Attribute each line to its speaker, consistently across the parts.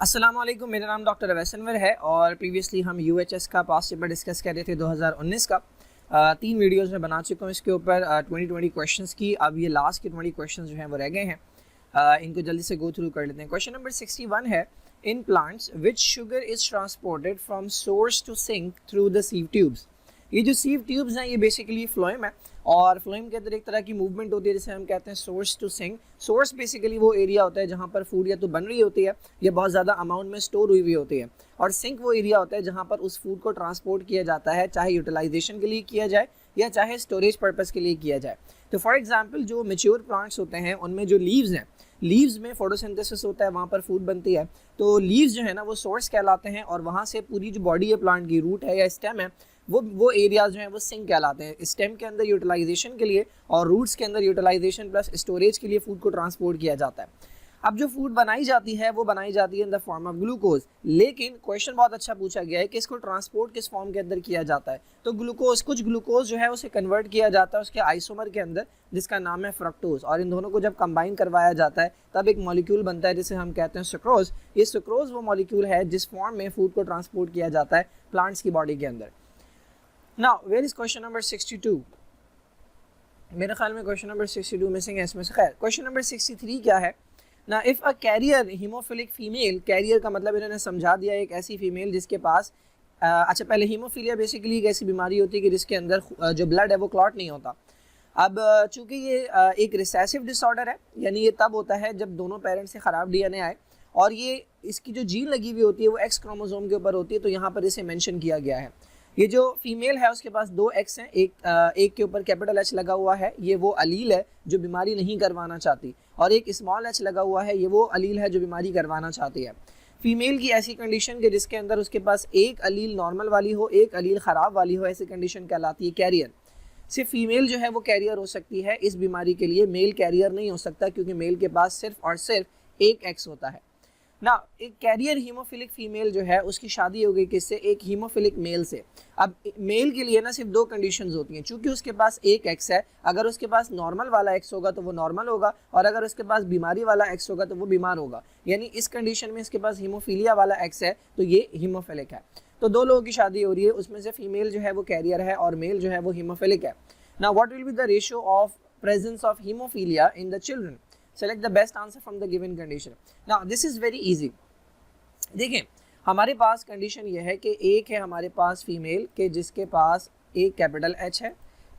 Speaker 1: अस्सलाम वालेकुम, मेरा नाम डॉक्टर अवैसनवर है और प्रीवियसली हम यूएचएस का पास्ट पेपर डिस्कस कर रहे थे 2019 का। 3 वीडियोस में बना चुका हूँ इसके ऊपर 20 क्वेश्चंस की। अब ये लास्ट के 20 क्वेश्चंस जो हैं वो रह गए हैं, इनको जल्दी से गो थ्रू कर लेते हैं। क्वेश्चन नंबर 61 है, in plants which sugar is transported from source to sink through the sieve tubes. ये जो सीव ट्यूब्स हैं ये बेसिकली फ्लोएम है और फ्लोएम के अंदर एक तरह की मूवमेंट होती है जिसे हम कहते हैं source to sink. Source basically वो एरिया होता है जहाँ पर फूड या तो बन रही होती है या बहुत ज़्यादा अमाउंट में स्टोर हुई होती है, और सिंक वो एरिया होता है जहाँ पर उस फूड को ट्रांसपोर्ट किया जाता है, चाहे यूटिलाइजेशन के लिए किया जाए या चाहे स्टोरेज पर्पज़ के लिए किया जाए। तो फॉर एग्जाम्पल जो मेच्योर प्लांट्स होते हैं उनमें जो लीव्स हैं, लीव्स में फोटोसिंथेसिस होता है, वहाँ पर फूड बनती है, तो लीव्स जो है ना वो सोर्स कहलाते हैं और वहाँ से पूरी जो बॉडी है प्लांट की, रूट है या स्टेम है, वो एरियाज जो हैं वो सिंक कहलाते हैं। स्टेम के अंदर यूटिलाइजेशन के लिए और रूट्स के अंदर यूटिलाइजेशन प्लस स्टोरेज के लिए फूड को ट्रांसपोर्ट किया जाता है। अब जो फूड बनाई जाती है वो बनाई जाती है in the form of glucose, लेकिन क्वेश्चन बहुत अच्छा पूछा गया है कि इसको ट्रांसपोर्ट किस फॉर्म के अंदर किया जाता है। तो ग्लूकोज, कुछ ग्लूकोज जो है उसे कन्वर्ट किया जाता है उसके आइसोमर के अंदर जिसका नाम है फ्रक्टोज, और इन दोनों को जब कंबाइन करवाया जाता है तब एक मॉलिक्यूल बनता है जिसे हम कहते हैं सुक्रोज। ये सुक्रोज वो मॉलिक्यूल है जिस फॉर्म में फूड को ट्रांसपोर्ट किया जाता है प्लांट्स की बॉडी के अंदर। Now, where is question number 62? मेरे ख्याल में क्वेश्चन नंबर 62 मिसिंग है इसमें से। खैर, क्वेश्चन नंबर 63 क्या है ना, if a carrier haemophilic female, carrier का मतलब इन्होंने समझा दिया एक ऐसी फीमेल जिसके पास अच्छा पहले हीमोफीलिया बेसिकली एक ऐसी बीमारी होती है कि जिसके अंदर जो ब्लड है वो क्लॉट नहीं होता। अब चूँकि ये एक रिसेसिव डिसऑर्डर है, यानी ये तब होता है जब दोनों पेरेंट्स से ख़राब डीएनए आए और ये इसकी जो जीन लगी हुई होती है वो एक्स क्रोमोसोम के ऊपर होती है, तो यहाँ पर इसे मेंशन किया गया है। ये जो फीमेल है उसके पास 2 एक्स हैं, एक के ऊपर कैपिटल एच लगा हुआ है, ये वो अलील है जो बीमारी नहीं करवाना चाहती, और एक स्मॉल एच लगा हुआ है, ये वो अलील है जो बीमारी करवाना चाहती है। फीमेल की ऐसी कंडीशन के जिसके अंदर उसके पास एक अलील नॉर्मल वाली हो, एक अलील ख़राब वाली हो, ऐसी कंडीशन कहलाती है कैरियर। सिर्फ फीमेल जो है वो कैरियर हो सकती है इस बीमारी के लिए, मेल कैरियर नहीं हो सकता क्योंकि मेल के पास सिर्फ और सिर्फ एक एक्स होता है ना। एक कैरियर हीमोफिलिक फीमेल जो है उसकी शादी हो गई किससे, एक हीमोफिलिक मेल से। अब मेल के लिए ना सिर्फ 2 कंडीशंस होती हैं, चूंकि उसके पास एक एक्स है, अगर उसके पास नॉर्मल वाला एक्स होगा तो वो नॉर्मल होगा, और अगर उसके पास बीमारी वाला एक्स होगा तो वो बीमार होगा। यानी इस कंडीशन में इसके पास हीमोफीलिया वाला एक्स है तो ये हीमोफिलिक है। तो 2 लोगों की शादी हो रही है, उसमें से फीमेल जो है वो कैरियर है और मेल जो है वो हीमोफिलिक है। Now what will be the ratio of presence of haemophilia in the children? Select the best answer from the given condition. Now this is very easy. देखें, हमारे पास कंडीशन ये है कि एक है हमारे पास फीमेल के जिसके पास एक कैपिटल एच है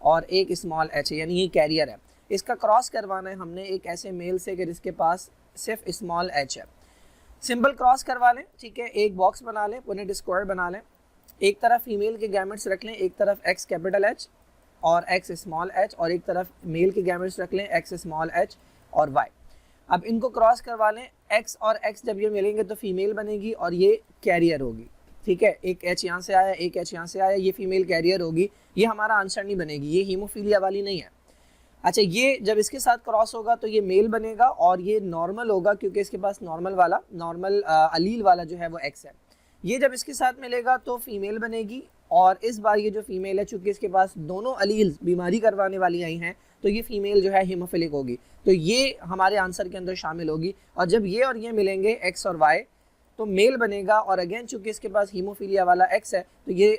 Speaker 1: और एक स्मॉल एच है, यानी ये कैरियर है। इसका क्रॉस करवाना है हमने एक ऐसे मेल से कि जिसके पास सिर्फ स्मॉल एच है। सिंपल क्रॉस करवा लें, ठीक है, एक बॉक्स बना लें, पुनेट स्क्वायर बना लें, एक तरफ फीमेल के गैमेट्स रख लें, एक तरफ एक्स कैपिटल एच और एक्स स्मॉल एच, और एक तरफ मेल के गैमेट्स रख लें, एक्स स्मॉल एच और वाई। अब इनको क्रॉस करवा लें, एक्स और एक्स जब ये मिलेंगे तो फीमेल बनेगी और ये कैरियर होगी, ठीक है। एक एच यहाँ से आया, एक एच यहाँ से आया, ये फीमेल कैरियर होगी, ये हमारा आंसर नहीं बनेगी, ये हीमोफीलिया वाली नहीं है। अच्छा, ये जब इसके साथ क्रॉस होगा तो ये मेल बनेगा और ये नॉर्मल होगा क्योंकि इसके पास नॉर्मल अलील वाला जो है वो एक्स है। ये जब इसके साथ मिलेगा तो फीमेल बनेगी, और इस बार ये जो फीमेल है चूँकि इसके पास दोनों अलील बीमारी करवाने वाली आई हैं तो ये फीमेल जो है हीमोफिलिक होगी, तो ये हमारे आंसर के अंदर शामिल होगी। और जब ये और ये मिलेंगे एक्स और वाई तो मेल बनेगा, और अगेन चूँकि इसके पास हीमोफीलिया वाला एक्स है तो ये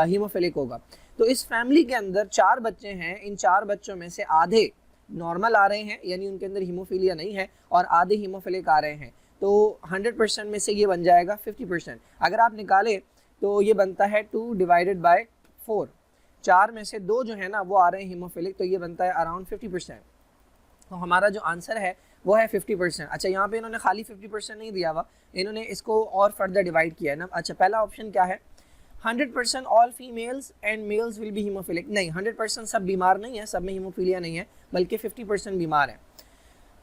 Speaker 1: हीमोफिलिक होगा। तो इस फैमिली के अंदर 4 बच्चे हैं, इन 4 बच्चों में से आधे नॉर्मल आ रहे हैं यानी उनके अंदर हीमोफीलिया नहीं है, और आधे हीमोफिलिक आ रहे हैं, तो 100% में से ये बन जाएगा 50%। अगर आप निकालें तो ये बनता है 2 डिवाइडेड बाय 4, 4 में से 2 जो है ना वो आ रहे हैं हीमोफिलिक, तो ये बनता है अराउंड 50%। तो हमारा जो आंसर है वो है 50%। अच्छा, यहाँ पे इन्होंने खाली 50% नहीं दिया हुआ, इन्होंने इसको और फर्दर डिवाइड किया है ना। अच्छा, पहला ऑप्शन क्या है, 100% all females and males will be haemophilic. नहीं, 100% सब बीमार नहीं है, सब में हीमोफीलिया नहीं है, बल्कि 50% बीमार है।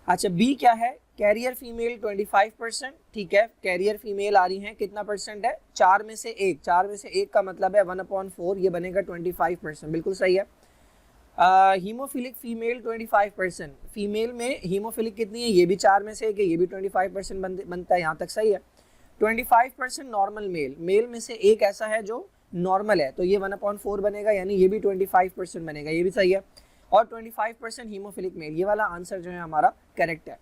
Speaker 1: अच्छा, बी क्या है, कैरियर फीमेल 25%, ठीक है, कैरियर फीमेल आ रही हैं, कितना परसेंट है, 4 में से 1, 4 में से 1 का मतलब है 1/4, ये बनेगा 25%, बिल्कुल सही है। हीमोफिलिक फीमेल 25%, फीमेल में हीमोफिलिक कितनी है, ये भी 4 में से 1 है, ये भी 25% बनता है, यहाँ तक सही है। 25% नॉर्मल मेल, मेल में से एक ऐसा है जो नॉर्मल है, तो ये 1/4 बनेगा, यानी ये भी 25% बनेगा, ये भी सही है। और 25% हीमोफिलिक मेल, ये वाला आंसर जो है हमारा करेक्ट है,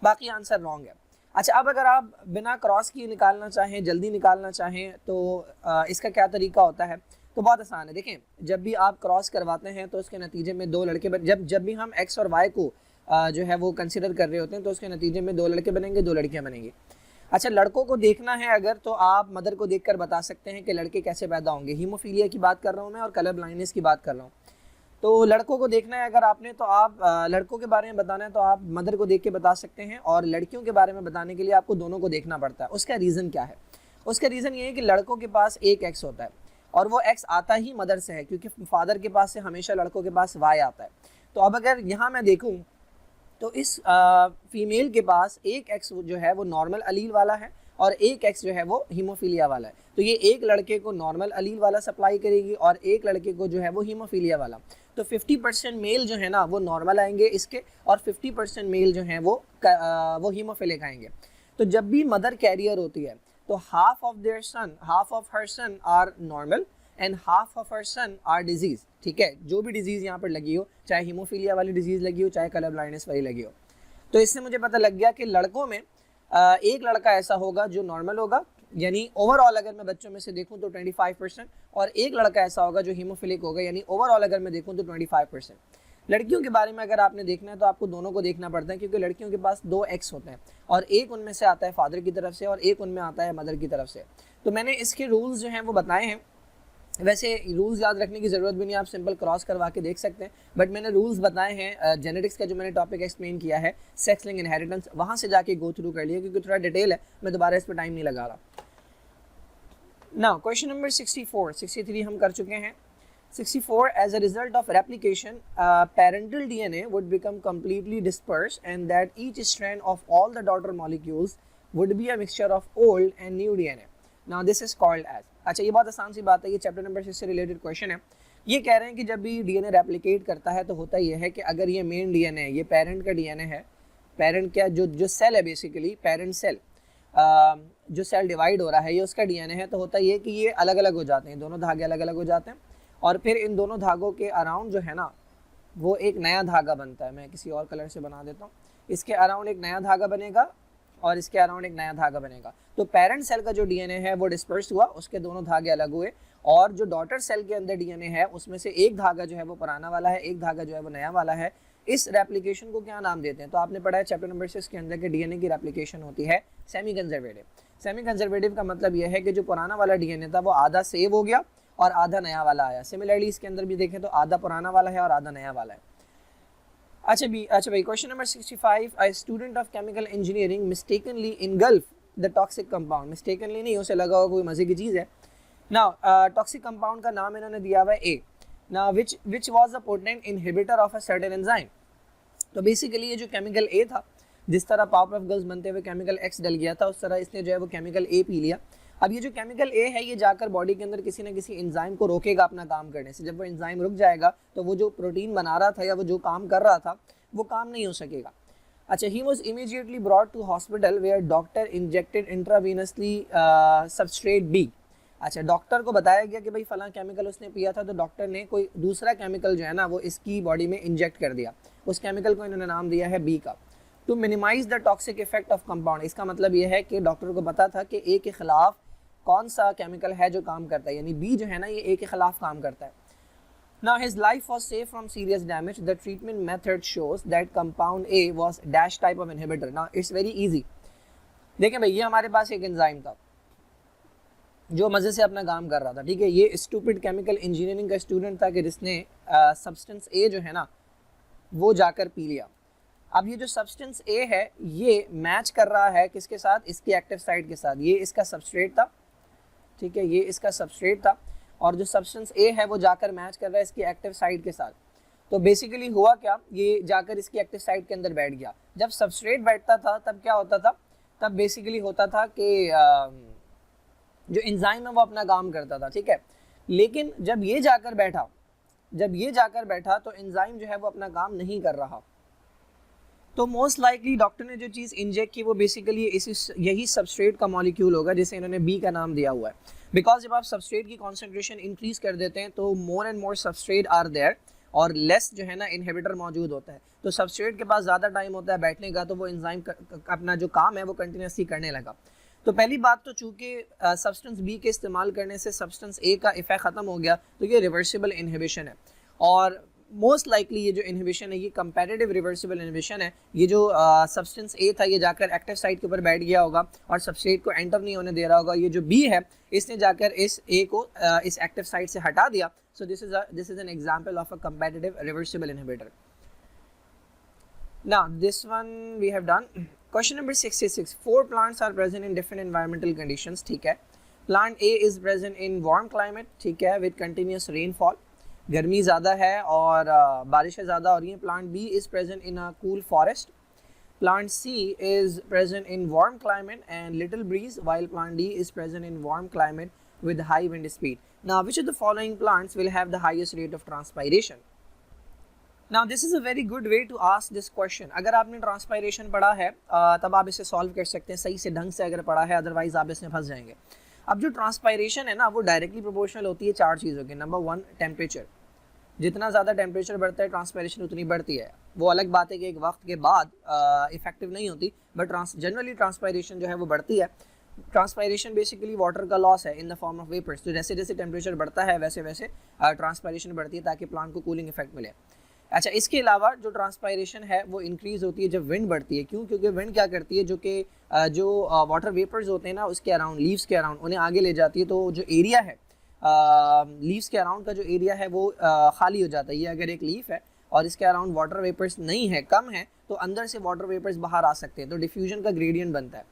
Speaker 1: बाकी आंसर रॉन्ग है। अच्छा, अब अगर आप बिना क्रॉस किए निकालना चाहें, जल्दी निकालना चाहें, तो इसका क्या तरीका होता है? तो बहुत आसान है। देखें, जब भी आप क्रॉस करवाते हैं तो उसके नतीजे में दो लड़के जब भी हम एक्स और वाई को जो है वो कंसिडर कर रहे होते हैं तो उसके नतीजे में दो लड़के बनेंगे, दो लड़कियां बनेंगी। अच्छा, लड़कों को देखना है अगर, तो आप मदर को देखकर बता सकते हैं कि लड़के कैसे पैदा होंगे। हीमोफीलिया की बात कर रहा हूँ मैं और कलर ब्लाइंडनेस की बात कर रहा हूँ। तो लड़कों को देखना है अगर आपने, तो आप लड़कों के बारे में बताना है तो आप मदर को देख के बता सकते हैं, और लड़कियों के बारे में बताने के लिए आपको दोनों को देखना पड़ता है। उसका रीज़न क्या है? उसका रीज़न ये है कि लड़कों के पास एक एक्स होता है और वो एक्स आता ही मदर से है, क्योंकि फादर के पास से हमेशा लड़कों के पास वाई आता है। तो अब अगर यहाँ मैं देखूँ तो इस फीमेल के पास एक एक्स जो है वो नॉर्मल अलील वाला है और एक एक्स जो है वो हीमोफीलिया वाला है। तो ये एक लड़के को नॉर्मल अलील वाला सप्लाई करेगी और एक लड़के को जो है वो हीमोफीलिया वाला। तो 50% मेल जो है ना वो नॉर्मल आएंगे इसके, और 50% मेल जो हैं वो हीमोफिलिक आएंगे। तो जब भी मदर कैरियर होती है तो half of her son are normal and half of her son are disease. ठीक है, जो भी डिजीज़ यहाँ पर लगी हो, चाहे हीमोफीलिया वाली डिजीज़ लगी हो, चाहे कलर ब्लाइंडनेस वाली लगी हो। तो इससे मुझे पता लग गया कि लड़कों में एक लड़का ऐसा होगा जो नॉर्मल होगा, यानी ओवरऑल अगर मैं बच्चों में से देखूं तो 25%, और एक लड़का ऐसा होगा जो हीमोफिलिक होगा, यानी ओवरऑल अगर मैं देखूं तो 25%। लड़कियों के बारे में अगर आपने देखना है तो आपको दोनों को देखना पड़ता है, क्योंकि लड़कियों के पास दो एक्स होते हैं और एक उनमें से आता है फादर की तरफ से और एक उनमें आता है मदर की तरफ से। तो मैंने इसके रूल्स जो हैं वो बताए हैं। वैसे रूल्स याद रखने की ज़रूरत भी नहीं, आप सिंपल क्रॉस करवा के देख सकते हैं, बट मैंने रूल्स बताए हैं। जेनेटिक्स का जो मैंने टॉपिक एक्सप्लेन किया है, सेक्स लिंक इनहेरिटेंस, वहाँ से जाके गो थ्रू कर लिया, क्योंकि थोड़ा डिटेल है, मैं दोबारा इस पर टाइम नहीं लगा रहा। नाउ क्वेश्चन नंबर 63 हम कर चुके हैं। 64, as a result of replication, parental DNA would become completely dispersed, and that each strand of all the daughter molecules would be a mixture of old and new DNA. Now this is called as, अच्छा ये बहुत आसान सी बात है, ये chapter number 6 से related question है। ये कह रहे हैं कि जब भी डीएनए रेप्लिकेट करता है तो होता ये है कि अगर ये मेन डीएनए है, ये पेरेंट का डीएनए है, पेरेंट क्या जो सेल है बेसिकली, पेरेंट सेल जो सेल डिवाइड हो रहा है ये उसका डीएनए है, तो होता ये कि ये अलग अलग हो जाते हैं, दोनों धागे अलग अलग हो जाते हैं, और फिर इन दोनों धागों के अराउंड जो है ना वो एक नया धागा बनता है। मैं किसी और कलर से बना देता हूँ। इसके अराउंड एक नया धागा बनेगा और इसके अराउंड एक नया धागा बनेगा। तो पेरेंट सेल का जो डीएनए है वो डिस्पर्स हुआ, उसके दोनों धागे अलग हुए, और जो डॉटर सेल के अंदर डीएनए है उसमें से एक धागा जो है वो पुराना वाला है, एक धागा जो है वो नया वाला है। इस रेप्लिकेशन को क्या नाम देते हैं? तो आपने पढ़ा है चैप्टर नंबर 6 के अंदर कि डीएनए की रेप्लिकेशन होती है सेमी कंजर्वेटिव। सेमी कंजर्वेटिव का मतलब यह है कि जो पुराना वाला डीएनए था वो आधा सेव हो गया और आधा नया वाला आया। सिमिलरली इसके अंदर भी देखें तो आधा पुराना वाला है और आधा नया वाला है। अच्छा भाई question number 65, a student of chemical engineering mistakenly engulf the toxic compound. Mistakenly नहीं, उसे लगा होगा कोई मजे की चीज़ है। नाउ टॉक्सिक कंपाउंड का नाम इन्होंने दिया हुआ है A. Now which was the potent inhibitor of a certain enzyme. तो बेसिकली ये जो केमिकल ए था, जिस तरह पावर ऑफ गर्ल्स बनते हुए केमिकल एक्स डल गया था, उस तरह इसने जो है वो केमिकल ए पी लिया। अब ये जो केमिकल ए है ये जाकर बॉडी के अंदर किसी न किसी एंजाइम को रोकेगा अपना काम करने से। जब वो एंजाइम रुक जाएगा तो वो जो प्रोटीन बना रहा था या वो जो काम कर रहा था वो काम नहीं हो सकेगा। अच्छा, he was immediately brought to hospital where doctor injected intravenously substrate B. अच्छा, डॉक्टर को बताया गया कि भाई फलां केमिकल उसने पिया था, तो डॉक्टर ने कोई दूसरा केमिकल जो है ना वो इसकी बॉडी में इंजेक्ट कर दिया। उस केमिकल को इन्होंने नाम दिया है बी का। To minimise the toxic effect of compound, इसका मतलब ये है कि डॉक्टर को पता था कि ए के खिलाफ कौन सा केमिकल है जो काम करता है, यानी बी जो है ना ये ए के खिलाफ काम करता है। Now his life was safe from serious damage. The treatment method shows that compound A was dash type of inhibitor. Now it's very easy. देखें भाई, ये हमारे पास एक एंजाइम था जो मज़े से अपना काम कर रहा था, ठीक है। ये स्टूपिड केमिकल इंजीनियरिंग का स्टूडेंट था कि जिसने सब्सटेंस ए जो है ना वो जाकर पी लिया। अब ये जो सब्सटेंस ए है ये मैच कर रहा है किसके साथ? इसकी एक्टिव साइट के साथ। ये इसका सबस्ट्रेट था, ठीक है, ये इसका सबस्ट्रेट था, और जो सब्सटेंस ए है वो जाकर मैच कर रहा है इसकी एक्टिव साइट के साथ। तो बेसिकली हुआ क्या, ये जाकर इसकी एक्टिव साइट के अंदर बैठ गया। जब सबस्ट्रेट बैठता था तब क्या होता था? तब बेसिकली होता था कि जो एंजाइम है वो अपना काम करता था, ठीक है। लेकिन जब ये जाकर बैठा तो एंजाइम जो है वो अपना काम नहीं कर रहा। तो मोस्ट लाइकली डॉक्टर ने जो चीज़ इंजेक्ट की वो बेसिकली यही सबस्ट्रेट का मॉलिक्यूल होगा जिसे इन्होंने बी का नाम दिया हुआ है। बिकॉज जब आप सबस्ट्रेट की कॉन्सेंट्रेशन इंक्रीज कर देते हैं तो more and more substrate are there, और लेस जो है ना इनहिबिटर मौजूद होता है, तो सबस्ट्रेट के पास ज़्यादा टाइम होता है बैठने का, तो वो एंजाइम अपना जो काम है वो कंटिन्यूसली करने लगा। तो पहली बात तो चूंकि सब्सटेंस बी के इस्तेमाल करने से सब्सटेंस ए का इफेक्ट ख़त्म हो गया, तो ये रिवर्सिबल इनहिबिशन है। और मोस्ट लाइकली ये जो इनहिबिशन है ये कंपैरेटिव रिवर्सिबल इनहिबिशन है। ये जो सब्सटेंस ए था ये जाकर एक्टिव साइट के ऊपर बैठ गया होगा और सबस्ट्रेट को एंटर नहीं होने दे रहा होगा। ये जो बी है इसने जाकर इस ए को इस एक्टिव साइट से हटा दिया। So this is an example of a comparative reversible inhibitor. Now this one we have done. Question number 66. 4 plants are present in different environmental conditions. ठीक है। Plant A is present in warm climate. ठीक है, with continuous rainfall. गर्मी ज़्यादा है और बारिशें ज़्यादा हो रही हैं। Plant B is present in a cool forest. Plant C is present in warm climate and little breeze, while plant D is present in warm climate with high wind speed. Now, which of the following plants will have the highest rate of transpiration? Now this is a very good way to ask this question. अगर आपने transpiration पढ़ा है तब आप इसे solve कर सकते हैं सही से ढंग से अगर पढ़ा है, अदरवाइज आप इसमें फंस जाएंगे। अब जो ट्रांसपायरेशन है ना वो डायरेक्टली प्रोपोर्शनल होती है 4 चीज़ों की। नंबर 1 टेम्परेचर, जितना ज़्यादा टेम्परेचर बढ़ता है ट्रांसपायरेशन उतनी बढ़ती है। वो अलग बात है कि एक वक्त के बाद इफेक्टिव नहीं होती, बट जनरली ट्रांसपायरेशन जो है वो बढ़ती है। ट्रांसपायरेशन बेसिकली वाटर का लॉस है in the form of vapours. तो जैसे जैसे टेम्परेचर बढ़ता है वैसे वैसे ट्रांसपायरेशन बढ़ती है ताकि प्लांट को कूलिंग इफेक्ट मिले। अच्छा, इसके अलावा जो ट्रांसपायरेशन है वो इंक्रीज़ होती है जब विंड बढ़ती है। क्यों? क्योंकि विंड क्या करती है, जो वाटर वेपर्स होते हैं ना उसके अराउंड, लीव्स के अराउंड उन्हें आगे ले जाती है। तो जो एरिया है लीव्स के अराउंड का जो एरिया है वो खाली हो जाता है। ये अगर एक लीफ है और इसके अराउंड वाटर वेपर्स नहीं है, कम है, तो अंदर से वाटर वेपर्स बाहर आ सकते हैं, तो डिफ्यूजन का ग्रेडियंट बनता है।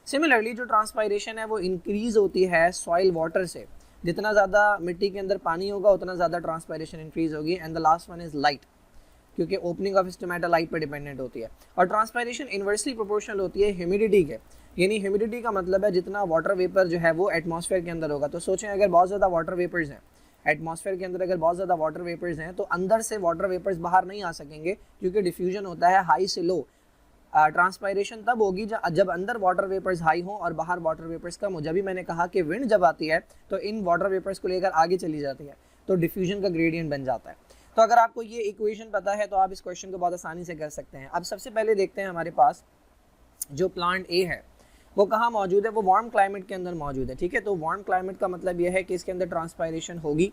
Speaker 1: सिमिलरली जो ट्रांसपायरेशन है वो इंक्रीज़ होती है सॉइल वाटर से। जितना ज़्यादा मिट्टी के अंदर पानी होगा उतना ज़्यादा ट्रांसपायरेशन इंक्रीज़ होगी। And the last one is light, क्योंकि ओपनिंग ऑफ स्टोमेटा लाइट पर डिपेंडेंट होती है। और ट्रांसपायरेशन इन्वर्सली प्रोपोर्शनल होती है ह्यूमिडिटी के, यानी ह्यूमिडिटी का मतलब है जितना वाटर वेपर जो है वो एटमॉस्फेयर के अंदर होगा। तो सोचें अगर बहुत ज़्यादा वाटर वेपर्स हैं एटमॉस्फेयर के अंदर, अगर बहुत ज़्यादा वाटर वेपर्स हैं तो अंदर से वाटर वेपर्स बाहर नहीं आ सकेंगे, क्योंकि डिफ्यूजन होता है हाई से लो। ट्रांसपायरेशन तब होगी जब अंदर वाटर वेपर्स हाई हों और बाहर वाटर वेपर्स कम हो। जब भी मैंने कहा कि विंड जब आती है तो इन वाटर वेपर्स को लेकर आगे चली जाती है, तो डिफ्यूजन का ग्रेडियंट बन जाता है। तो अगर आपको ये इक्वेशन पता है तो आप इस क्वेश्चन को बहुत आसानी से कर सकते हैं। अब सबसे पहले देखते हैं हमारे पास जो प्लांट ए है वो कहाँ मौजूद है, वो वार्म क्लाइमेट के अंदर मौजूद है। ठीक है, तो वार्म क्लाइमेट का मतलब ये है कि इसके अंदर ट्रांसपायरेशन होगी।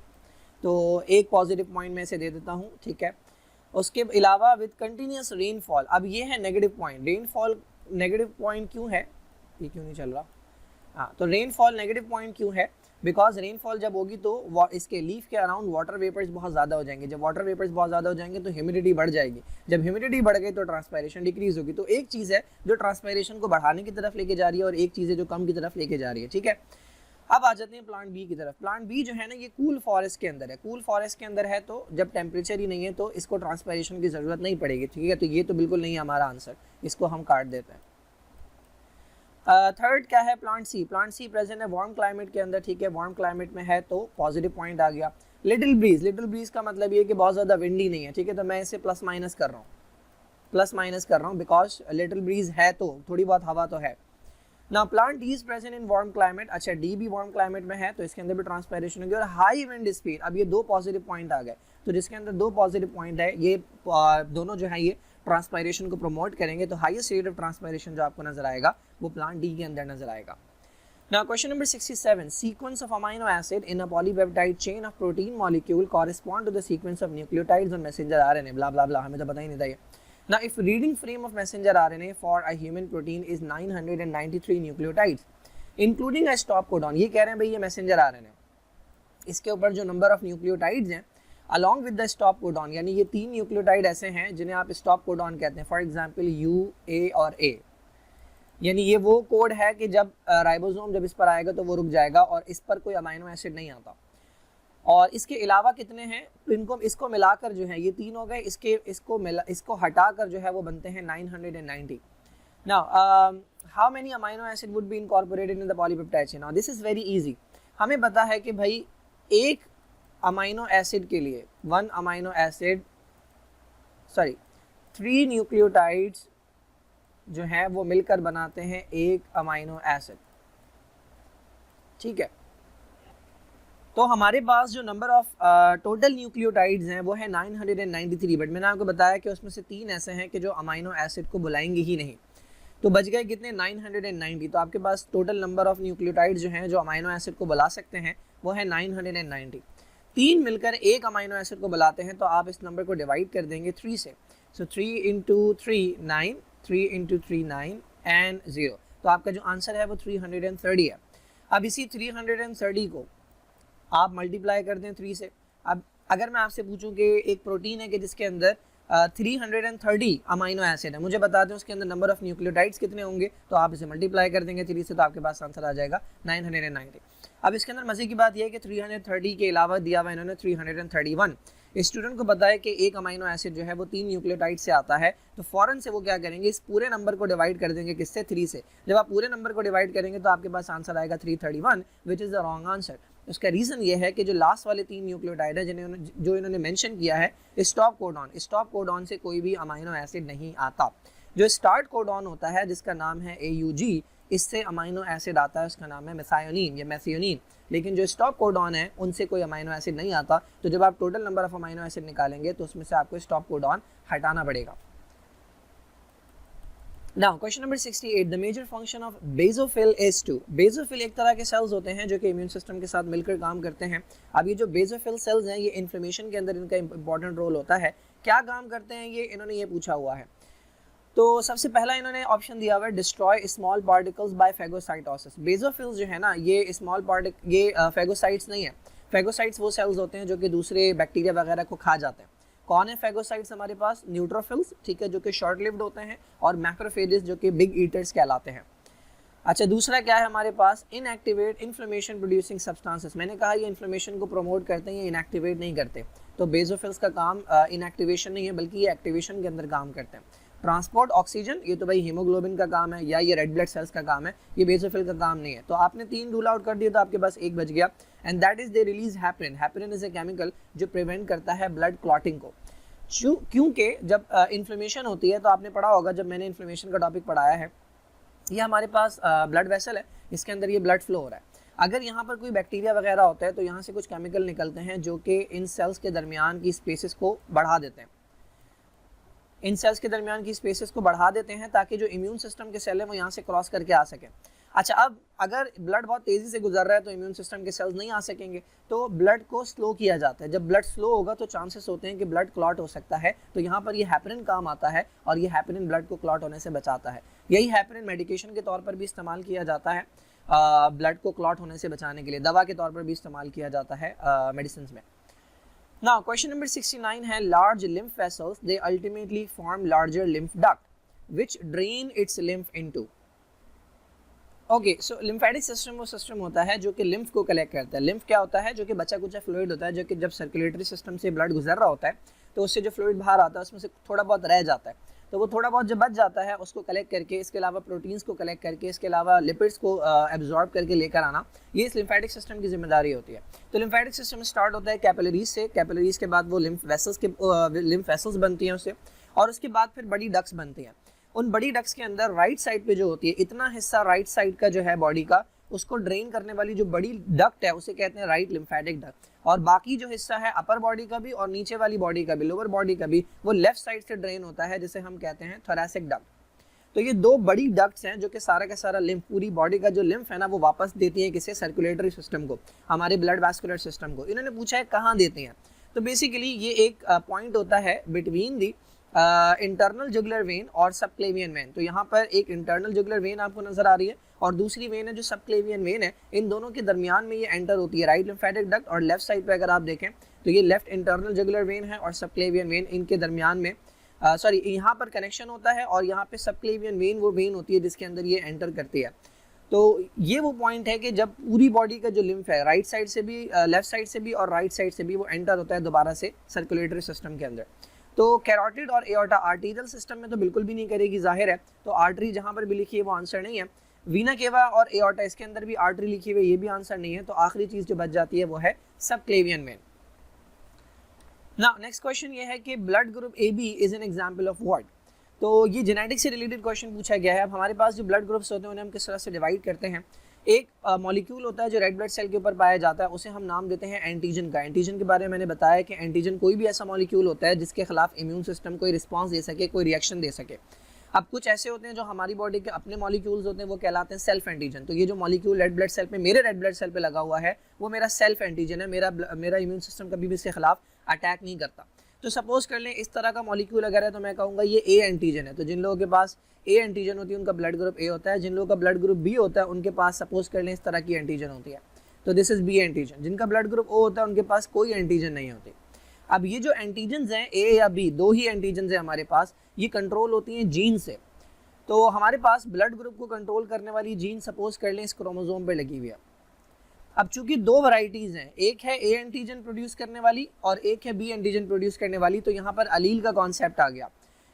Speaker 1: तो एक पॉजिटिव पॉइंट मैं इसे दे देता हूँ। ठीक है, उसके अलावा विद कंटिन्यूस रेनफॉल, अब ये है negative point. Rainfall negative point क्यों है, ये क्यों नहीं चल रहा? हाँ, तो रेनफॉल नेगेटिव पॉइंट क्यों है? बिकॉज रेनफॉल जब होगी तो इसके लीफ के अराउंड वाटर वेपर्स बहुत ज़्यादा हो जाएंगे। जब वाटर वेपर्स बहुत ज़्यादा हो जाएंगे तो ह्यूमिडिटी बढ़ जाएगी। जब ह्यूमिडिटी बढ़ गई तो ट्रांसपायरेशन डिक्रीज होगी। तो एक चीज़ है जो ट्रांसपायरेशन को बढ़ाने की तरफ लेके जा रही है और एक चीज़ है जो कम की तरफ लेके जा रही है। ठीक है, अब आ जाते हैं प्लांट बी की तरफ। प्लांट बी जो है ना ये कूल फॉरेस्ट के अंदर है। कूल फॉरेस्ट के अंदर है तो जब टेम्परेचर ही नहीं है तो इसको ट्रांसपायरेशन की ज़रूरत नहीं पड़ेगी। ठीक है, तो ये तो बिल्कुल नहीं है हमारा आंसर, इसको हम काट देते हैं। थर्ड क्या है? प्लांट सी। प्लांट सी प्रेजेंट है वार्म क्लाइमेट के अंदर। ठीक है, वार्म क्लाइमेट में है तो पॉजिटिव पॉइंट आ गया। लिटिल ब्रीज, लिटिल ब्रीज का मतलब ये कि बहुत ज़्यादा विंडी नहीं है। ठीक है, तो मैं इसे प्लस माइनस कर रहा हूँ बिकॉज लिटिल ब्रीज है तो थोड़ी बहुत हवा तो है ना। Plant D is present in warm climate. अच्छा, डी भी वार्म क्लाइमेट में है तो इसके अंदर भी ट्रांसपायरेशन होगी। और हाई विंड स्पीड, अब ये दो पॉजिटिव पॉइंट आ गए। तो जिसके अंदर दो पॉजिटिव पॉइंट है ये दोनों जो है ये ट्रांसपायरेशन को प्रमोट करेंगे। तो हाईएस्ट रेट ऑफ ट्रांसपायरेशन जो आपको नजर आएगा वो प्लांट डी के अंदर नजर आएगा। Now question number 67, sequence of amino acid in a polypeptide chain of protein molecule correspond to the sequence of nucleotides on messenger RNA, blah blah blah, हमें तो पता ही नहीं था ये। Now if reading frame of messenger RNA for a human protein is 993 nucleotides including a stop codon, ये कह रहे हैं भाई ये मैसेंजर RNA, इसके ऊपर जो नंबर ऑफ न्यूक्लियोटाइड्स हैं along with the stop codon, यानी ये 3 न्यूक्लियोटाइड ऐसे हैं जिन्हें आप स्टॉप कोडॉन कहते हैं। फॉर एग्जांपल यू, ए और ए, यानी ये वो कोड है कि जब राइबोसोम जब इस पर आएगा तो वो रुक जाएगा और इस पर कोई अमाइनो एसिड नहीं आता। और इसके अलावा कितने हैं तो इसको मिलाकर जो है ये 3 हो गए। इसको हटाकर जो है वो बनते हैं 990। Now how many amino acid would be incorporated in the polypeptide chain? Now this is very easy. हमें पता है कि भाई एक अमाइनो एसिड के लिए 3 न्यूक्लियोटाइड्स जो हैं वो मिलकर बनाते हैं एक अमाइनो एसिड। ठीक है, तो हमारे पास जो नंबर ऑफ टोटल न्यूक्लियोटाइड्स हैं वो है 993, बट मैंने आपको बताया कि उसमें से 3 ऐसे हैं कि जो अमाइनो एसिड को बुलाएंगे ही नहीं, तो बच गए कितने 990। तो आपके पास टोटल नंबर ऑफ न्यूक्लियोटाइड्स जो हैं जो अमाइनो एसिड को बुला सकते हैं वो है 990। 3 मिलकर एक अमाइनो एसिड को बुलाते हैं, तो आप इस नंबर को डिवाइड कर देंगे 3 से। सो 3 × 3 9, 3 × 3 9 एंड 0, तो आपका जो आंसर है वो 330 है। अब इसी 330 को आप मल्टीप्लाई कर दें 3 से। अब अगर मैं आपसे पूछूं कि एक प्रोटीन है कि जिसके अंदर 330 अमाइनो एसिड है, मुझे बता दें उसके अंदर नंबर ऑफ न्यूक्लियोटाइड्स कितने होंगे, तो आप इसे मल्टीप्लाई कर देंगे 3 से, तो आपके पास आंसर आ जाएगा 990। अब इसके अंदर मजे की बात यह है कि 330 के अलावा दिया हुआ इन्होंने 331। स्टूडेंट को पता है कि एक अमाइनो एसिड जो है वो 3 न्यूक्लियोटाइड से आता है, तो फौरन से वो क्या करेंगे, इस पूरे नंबर को डिवाइड कर देंगे किससे, 3 से। जब आप पूरे नंबर को डिवाइड करेंगे तो आपके पास आंसर आएगा 331, which is the wrong answer. उसका रीज़न ये है कि जो लास्ट वाले 3 न्यूक्लियोटाइड है जो इन्होंने मेंशन किया है स्टॉप कोडॉन से कोई भी अमाइनो एसिड नहीं आता। जो स्टार्ट कोडॉन होता है जिसका नाम है AUG, इससे अमाइनो एसिड आता है, उसका नाम है मेथियोनिन या मेथियोनिन। लेकिन जो स्टॉप कोडॉन है उनसे कोई अमाइनो एसिड नहीं आता, तो जब आप total number of amino acid निकालेंगे तो उसमें से आपको स्टॉप कोडॉन हटाना पड़ेगा। Now, question number 68, the major function of basophil is to। basophil एक तरह के सेल्स होते हैं जो कि इम्यून सिस्टम के साथ मिलकर काम करते हैं। अब ये जो basophil सेल्स हैं ये इन्फ्लेमेशन के अंदर इनका इंपॉर्टेंट रोल होता है। क्या काम करते हैं ये इन्होंने ये पूछा हुआ है। तो सबसे पहला इन्होंने ऑप्शन दिया हुआ है destroy small particles by phagocytosis. Basophils जो है ना ये स्मॉल पार्टिकल, ये फेगोसाइट्स नहीं है। फेगोसाइट्स वो सेल्स होते हैं जो कि दूसरे बैक्टीरिया वगैरह को खा जाते हैं। कौन है फेगोसाइट्स हमारे पास, न्यूट्रोफिल्स, ठीक है, जो कि शॉर्ट लिव्ड होते हैं, और मैक्रोफेजेस जो कि बिग ईटर्स कहलाते हैं। अच्छा, दूसरा क्या है हमारे पास, इनएक्टिवेट इन्फ्लेमेशन प्रोड्यूसिंग सब्सटेंसेस। मैंने कहा ये इन्फ्लेमेशन को प्रमोट करते हैं, ये इनएक्टिवेट नहीं करते। तो बेसोफिल्स का काम इनएक्टिवेशन नहीं है बल्कि ये एक्टिवेशन के अंदर काम करते हैं। ट्रांसपोर्ट ऑक्सीजन, ये तो भाई हीमोग्लोबिन का काम है या ये रेड ब्लड सेल्स का काम है, ये बेसोफिल का काम नहीं है। तो आपने 3 रूल आउट कर दिए तो आपके पास 1 बच गया, and that is they release heparin. Heparin is a chemical जो प्रिवेंट करता है ब्लड क्लॉटिंग को। क्योंकि जब इन्फ्लेमेशन होती है, तो आपने पढ़ा होगा जब मैंने इन्फ्लेमेशन का टॉपिक पढ़ाया है, ये हमारे पास ब्लड वेसल है, इसके अंदर ये ब्लड फ्लो हो रहा है। अगर यहाँ पर कोई बैक्टीरिया वगैरह होता है तो यहाँ से कुछ केमिकल निकलते हैं जो कि इन सेल्स के दरमियान की स्पेसेस को बढ़ा देते हैं। इन सेल्स के दरमियान की स्पेसेस को बढ़ा देते हैं ताकि जो इम्यून सिस्टम के सेल है वो यहाँ से क्रॉस करके आ सके। अच्छा, अब अगर ब्लड बहुत तेज़ी से गुजर रहा है तो इम्यून सिस्टम के सेल्स नहीं आ सकेंगे, तो ब्लड को स्लो किया जाता है। जब ब्लड स्लो होगा तो चांसेस होते हैं कि ब्लड क्लॉट हो सकता है, तो यहाँ पर ये हैपरिन काम आता है और ये हैपरिन ब्लड को क्लॉट होने से बचाता है। यही हैपरिन मेडिकेशन के तौर पर भी इस्तेमाल किया जाता है, ब्लड को क्लॉट होने से बचाने के लिए दवा के तौर पर भी इस्तेमाल किया जाता है मेडिसिन में। Now, question number 69 है large lymph vessels, they ultimately form larger lymph duct, which drain its lymph into। Okay, so lymphatic system वो सिस्टम होता है जो कि लिम्फ को कलेक्ट करता है। लिम्फ क्या होता है, जो कि बचा कुचा फ्लूइड होता है, जो कि जब सर्कुलेटरी सिस्टम से ब्लड गुजर रहा होता है तो उससे जो फ्लूइड बाहर आता है उसमें से थोड़ा बहुत रह जाता है, तो वो थोड़ा बहुत जब बच जाता है उसको कलेक्ट करके, इसके अलावा प्रोटीन्स को कलेक्ट करके, इसके अलावा लिपिड्स को एब्जॉर्ब करके लेकर आना, ये इस लिम्फेटिक सिस्टम की जिम्मेदारी होती है। तो लिम्फेटिक सिस्टम स्टार्ट होता है कैपिलरीज से, कैपिलरीज के बाद वो लिम्फ वेसल्स बनती हैं उससे, और उसके बाद फिर बड़ी डक्स बनती हैं। उन बड़ी डक्स के अंदर राइट साइड पे जो होती है, इतना हिस्सा राइट साइड का जो है बॉडी का, उसको ड्रेन करने वाली जो बड़ी डक्ट है उसे कहते हैं राइट लिम्फेटिक डक्ट, और बाकी जो हिस्सा है अपर बॉडी का भी और नीचे वाली बॉडी का भी, लोअर बॉडी का भी, वो लेफ्ट साइड से ड्रेन होता है, जिसे हम कहते हैं थोरैसिक डक्ट। तो ये 2 बड़ी डक्ट्स हैं जो कि सारा का सारा लिम्फ, पूरी बॉडी का जो लिम्फ है ना वो वापस देती है किसे, सर्कुलेटरी सिस्टम को, हमारे ब्लड वैस्कुलर सिस्टम को। इन्होंने पूछा है कहाँ देते हैं, तो बेसिकली ये एक पॉइंट होता है between the internal jugular vein और सबक्लेवियन वेन। तो यहाँ पर एक इंटरनल जुगुलर वेन आपको नजर आ रही है और दूसरी वेन है जो सबक्लेवियन वेन है, इन दोनों के दरमियान में ये एंटर होती है राइट लिम्फेटिक डक्ट, और लेफ्ट साइड पे अगर आप देखें तो ये लेफ्ट इंटरनल जुगुलर वेन है और सबक्लेवियन वेन, इनके दरमियान में यहाँ पर कनेक्शन होता है, और यहाँ पे सबक्लेवियन वेन वो वेन होती है जिसके अंदर ये एंटर करती है। तो ये वो पॉइंट है कि जब पूरी बॉडी का जो लिम्फ है राइट साइड से भी, लेफ्ट साइड से भी और राइट साइड से भी, वो एंटर होता है दोबारा से सर्कुलेटरी सिस्टम के अंदर। तो कैरोटिड और एओर्टा आर्टीरियल सिस्टम में तो बिल्कुल भी नहीं करेगी, जाहिर है, तो आर्टरी जहाँ पर भी लिखी है वो आंसर नहीं है। वीना केवा और एओर्टा, इसके अंदर भी आर्टरी लिखी हुई है, ये भी आंसर नहीं है। तो आखिरी चीज जो बच जाती है वो है subclavian vein. Now next question ये है कि blood group AB is an example of what. तो ये जेनेटिक्स से रिलेटेड क्वेश्चन पूछा गया है। अब हमारे पास जो ब्लड ग्रुप्स होते हैं उन्हें हम किस तरह से डिवाइड करते हैं। एक मॉलिक्यूल होता है जो रेड ब्लड सेल के ऊपर पाया जाता है, उसे हम नाम देते हैं एंटीजन का। एंटीजन के बारे में मैंने बताया कि एंटीजन कोई भी ऐसा मॉलिक्यूल होता है जिसके खिलाफ इम्यून सिस्टम कोई रिस्पांस दे सके, कोई रिएक्शन दे सके। अब कुछ ऐसे होते हैं जो हमारी बॉडी के अपने मॉलिक्यूल्स होते हैं, वो कहलाते हैं सेल्फ एंटीजन। तो ये जो मॉलिक्यूल रेड ब्लड सेल पे, मेरे रेड ब्लड सेल पे लगा हुआ है, वो मेरा सेल्फ एंटीजन है, मेरा इम्यून सिस्टम कभी भी इसके खिलाफ अटैक नहीं करता। तो सपोज कर लें इस तरह का मॉलिक्यूल अगर है तो मैं कहूँगा ये ए एंटीजन है। तो जिन लोगों के पास ए एंटीजन होती है उनका ब्लड ग्रुप ए होता है, जिन लोगों का ब्लड ग्रुप बी होता है उनके पास सपोज कर लें इस तरह की एंटीजन होती है, तो दिस इज बी एंटीजन। जिनका ब्लड ग्रुप ओ होता है उनके पास कोई एंटीजन नहीं होती। अब ये जो एंटीजन्स हैं ए या बी, दो ही एंटीजन्स हैं हमारे पास, ये कंट्रोल होती हैं जीन से। तो हमारे पास ब्लड ग्रुप को कंट्रोल करने वाली जीन सपोज कर लें इस क्रोमोसोम पे लगी हुई है। अब चूंकि दो वैरायटीज हैं, एक है ए एंटीजन प्रोड्यूस करने वाली और एक है बी एंटीजन प्रोड्यूस करने वाली, तो यहाँ पर अलील का कॉन्सेप्ट आ गया।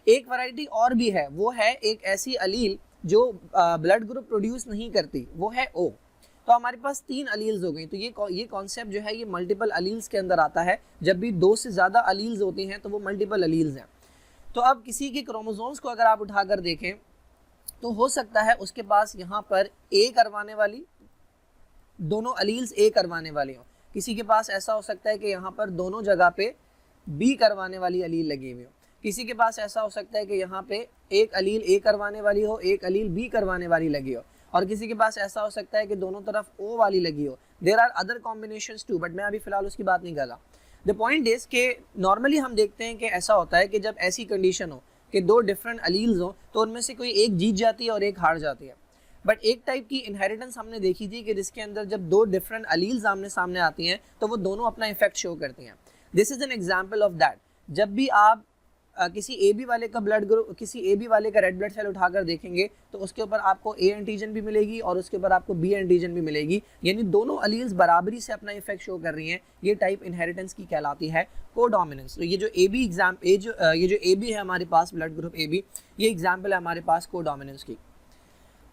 Speaker 1: एक वैरायटी और भी है, वो है एक ऐसी अलील जो ब्लड ग्रुप प्रोड्यूस नहीं करती, वो है ओ। तो हमारे पास 3 अलील्स हो गई। तो ये कॉन्सेप्ट जो है ये मल्टीपल अलील्स के अंदर आता है। जब भी 2 से ज़्यादा अलील्स होती हैं तो वो मल्टीपल अलील्स हैं। तो अब किसी के क्रोमोसोम्स को अगर आप उठाकर देखें तो हो सकता है उसके पास यहाँ पर ए करवाने वाली, दोनों अलील्स ए करवाने वाली हो। किसी के पास ऐसा हो सकता है कि यहाँ पर दोनों जगह पे बी करवाने वाली अलील लगी हुई हो। किसी के पास ऐसा हो सकता है कि यहाँ पे एक अलील ए करवाने वाली हो, एक अलील बी करवाने वाली लगी हो, और किसी के पास ऐसा हो सकता है कि दोनों तरफ ओ वाली लगी हो। There are other combinations too, but मैं अभी फिलहाल उसकी बात नहीं कर रहा। द पॉइंट इज कि नॉर्मली हम देखते हैं कि ऐसा होता है कि जब ऐसी कंडीशन हो कि 2 डिफरेंट अलील्स हो तो उनमें से कोई एक जीत जाती है और एक हार जाती है। बट एक टाइप की इनहेरिटेंस हमने देखी थी कि जिसके अंदर जब 2 डिफरेंट अलील्स आमने सामने आती हैं तो वो दोनों अपना इफेक्ट शो करती हैं। This is an example of that. जब भी आप किसी ए बी वाले का ब्लड ग्रुप, किसी ए बी वाले का रेड ब्लड सेल उठाकर देखेंगे तो उसके ऊपर आपको ए एंटीजन भी मिलेगी और उसके ऊपर आपको बी एंटीजन भी मिलेगी, यानी दोनों अलील्स बराबरी से अपना इफेक्ट शो कर रही हैं। ये टाइप इनहेरिटेंस की कहलाती है कोडोमिनेंस। तो ये जो ए बी ये जो है हमारे पास ब्लड ग्रुप ए बी, ये एग्जाम्पल है हमारे पास कोडोमिनेंस की।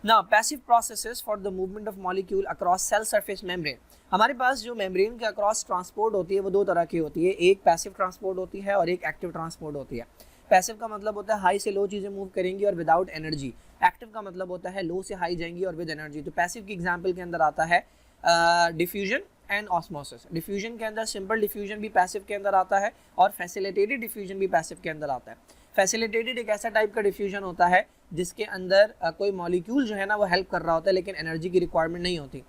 Speaker 1: Now, passive processes for the movement of molecule across cell surface membrane। हमारे पास जो मेम्ब्रेन के अक्रॉस ट्रांसपोर्ट होती है वो 2 तरह की होती है, एक पैसिव ट्रांसपोर्ट होती है और एक एक्टिव ट्रांसपोर्ट होती है। पैसिव का मतलब होता है हाई से लो चीज़ें मूव करेंगी और विदाउट एनर्जी। एक्टिव का मतलब होता है लो से हाई जाएंगी और विद एनर्जी। तो पैसिव की एग्जाम्पल के अंदर आता है डिफ्यूजन एंड ऑस्मोसिस। डिफ्यूजन के अंदर सिंपल डिफ्यूजन भी पैसिव के अंदर आता है और फैसिलिटेटेड डिफ्यूजन भी पैसिव के अंदर आता है। फैसिलिटेटेड एक ऐसा टाइप का डिफ्यूजन होता है जिसके अंदर कोई मॉलिक्यूल जो है ना वो हेल्प कर रहा होता है लेकिन एनर्जी की रिक्वायरमेंट नहीं होती।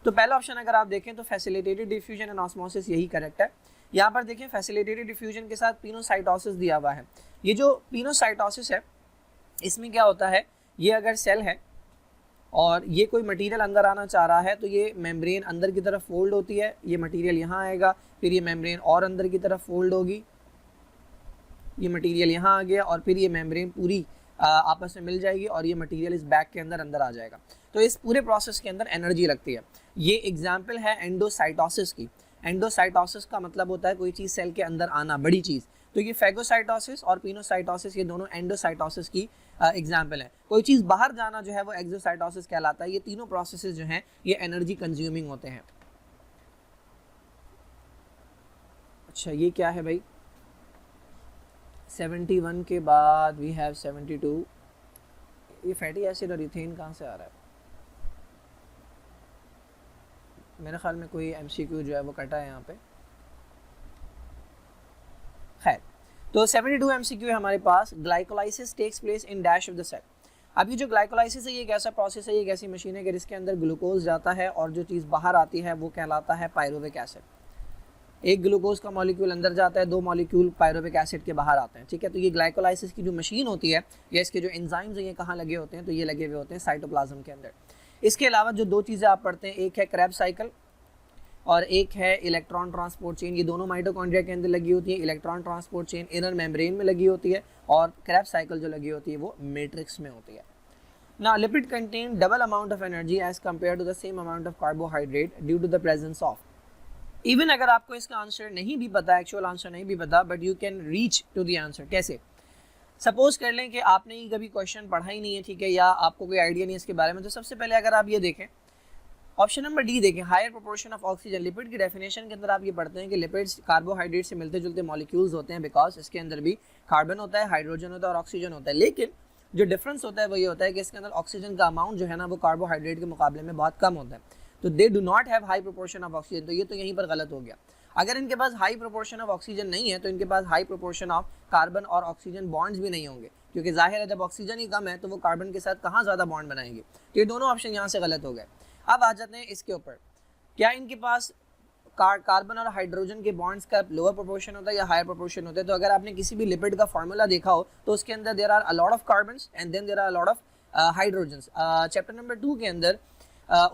Speaker 1: तो पहला ऑप्शन अगर आप देखें तो फैसिलिटेटेड डिफ्यूजन एंड ऑस्मोसिस यही करेक्ट है। यहाँ पर देखें फैसिलिटेटेड डिफ्यूजन के साथ पिनोसाइटोसिस दिया हुआ है। ये जो पिनोसाइटोसिस है इसमें क्या होता है, ये अगर सेल है और ये कोई मटेरियल अंदर आना चाह रहा है तो ये मेम्ब्रेन अंदर की तरफ फोल्ड होती है, ये मटेरियल यहाँ आएगा, फिर ये मेम्ब्रेन और अंदर की तरफ फोल्ड होगी, ये मटेरियल यहाँ आ गया और फिर ये मेम्ब्रेन पूरी आपस में मिल जाएगी और ये मटेरियल इस बैग के अंदर आ जाएगा। तो इस पूरे प्रोसेस के अंदर एनर्जी लगती है। ये एग्जाम्पल है एंडोसाइटोसिस की। एंडोसाइटोसिस का मतलब होता है कोई चीज़ सेल के अंदर आना, बड़ी चीज़। तो ये फैगोसाइटोसिस और पिनोसाइटोसिस ये दोनों एंडोसाइटोसिस की एग्जाम्पल है। कोई चीज़ बाहर जाना जो है वो एक्सोसाइटोसिस कहलाता है। ये तीनों प्रोसेसेस जो हैं ये एनर्जी कंज्यूमिंग होते हैं। अच्छा ये क्या है भाई, 71 के बाद वी हैव 72। ये फैटी एसिड और इथेन कहाँ से आ रहा है? मेरे ख्याल में कोई MCQ जो है वो कटा है यहाँ पे। खैर, तो 72 MCQ है हमारे पास। Glycolysis takes place in dash of the cell. अब ये जो ग्लाइकोलाइसिस है ये एक ऐसा प्रोसेस है, ये एक ऐसी मशीन है कि जिसके अंदर ग्लूकोज जाता है और जो चीज़ बाहर आती है वो कहलाता है पायरुविक एसिड। एक ग्लूकोज का मॉलिक्यूल अंदर जाता है, 2 मॉलिक्यूल पायरुविक एसिड के बाहर आते हैं। ठीक है, तो ये ग्लाइकोलाइसिस की जो मशीन होती है या इसके जो एंजाइम्स हैं ये कहाँ लगे होते हैं, तो ये लगे हुए होते हैं साइटोप्लाज्म के अंदर। इसके अलावा जो 2 चीज़ें आप पढ़ते हैं, एक है क्रैब साइकिल और एक है इलेक्ट्रॉन ट्रांसपोर्ट चेन। ये दोनों माइटोकॉन्ड्रिया के अंदर लगी होती है। Electron transport chain inner membrane में लगी होती है और क्रैब साइकिल जो लगी होती है वो मैट्रिक्स में होती है। Now lipid contain double amount of energy as compared to the same amount of carbohydrate due to the presence of। Even अगर आपको इसका आंसर नहीं भी पता, एक्चुअल आंसर नहीं भी पता, but you can reach to the answer. कैसे? सपोज कर लें कि आपने ही कभी क्वेश्चन पढ़ा ही नहीं है, ठीक है, या आपको कोई आइडिया नहीं है इसके बारे में। तो सबसे पहले अगर आप ये देखें, ऑप्शन नंबर डी देखें, higher proportion of oxygen. Lipid की डेफिनेशन के अंदर आप ये पढ़ते हैं कि लिपिड्स कार्बोहाइड्रेट से मिलते जुलते मॉलिक्यूल्स होते हैं, बिकॉज इसके अंदर भी कार्बन होता है, हाइड्रोजन होता है और ऑक्सीजन होता है। लेकिन जो डिफरेंस होता है वो ये होता है कि इसके अंदर ऑक्सीजन का अमाउंट जो है ना वो कार्बोहाइड्रेट के मुकाबले में बहुत कम होता है, तो they do not have high proportion of oxygen. तो ये तो यहीं पर गलत हो गया। अगर इनके पास हाई प्रोपोर्शन ऑफ ऑक्सीजन नहीं है तो इनके पास हाई प्रोपोर्शन ऑफ कार्बन और ऑक्सीजन बॉन्ड्स भी नहीं होंगे, क्योंकि जाहिर है जब ऑक्सीजन ही कम है तो वो कार्बन के साथ कहाँ ज़्यादा बॉन्ड बनाएंगे। तो ये दोनों ऑप्शन यहाँ से गलत हो गए। अब आ जाते हैं इसके ऊपर, क्या इनके पास कार्बन और हाइड्रोजन के बॉन्ड्स का लोअर प्रोपोर्शन होता है या हायर प्रोपोर्शन होता है? तो अगर आपने किसी भी लिपिड का फार्मूला देखा हो तो उसके अंदर there are a lot of carbons and then there are a lot of hydrogens. Chapter number 2 के अंदर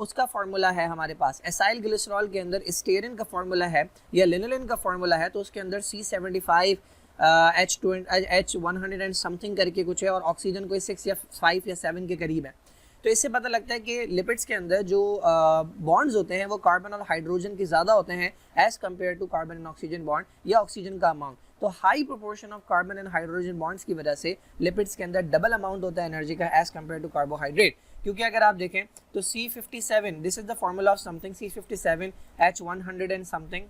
Speaker 1: उसका फार्मूला है हमारे पास, एसाइल ग्लिसरॉल के अंदर स्टेरिन का फार्मूला है या लिनोलिन का फार्मूला है, तो उसके अंदर C75 H100 एंड समथिंग करके कुछ है और ऑक्सीजन कोई 6 या 5 या 7 के करीब है। तो इससे पता लगता है कि लिपिड्स के अंदर जो बॉन्ड्स होते हैं वो कार्बन और हाइड्रोजन के ज़्यादा होते हैं as compare to carbon and oxygen bond या ऑक्सीजन का अमाउंट। तो high proportion of carbon and hydrogen bonds की वजह से लिपिड्स के अंदर डबल अमाउंट होता है एनर्जी का एज कम्पेयर टू कार्बोहाइड्रेट। क्योंकि अगर आप देखें तो C57 this is the formula of something, C57 H100 and something,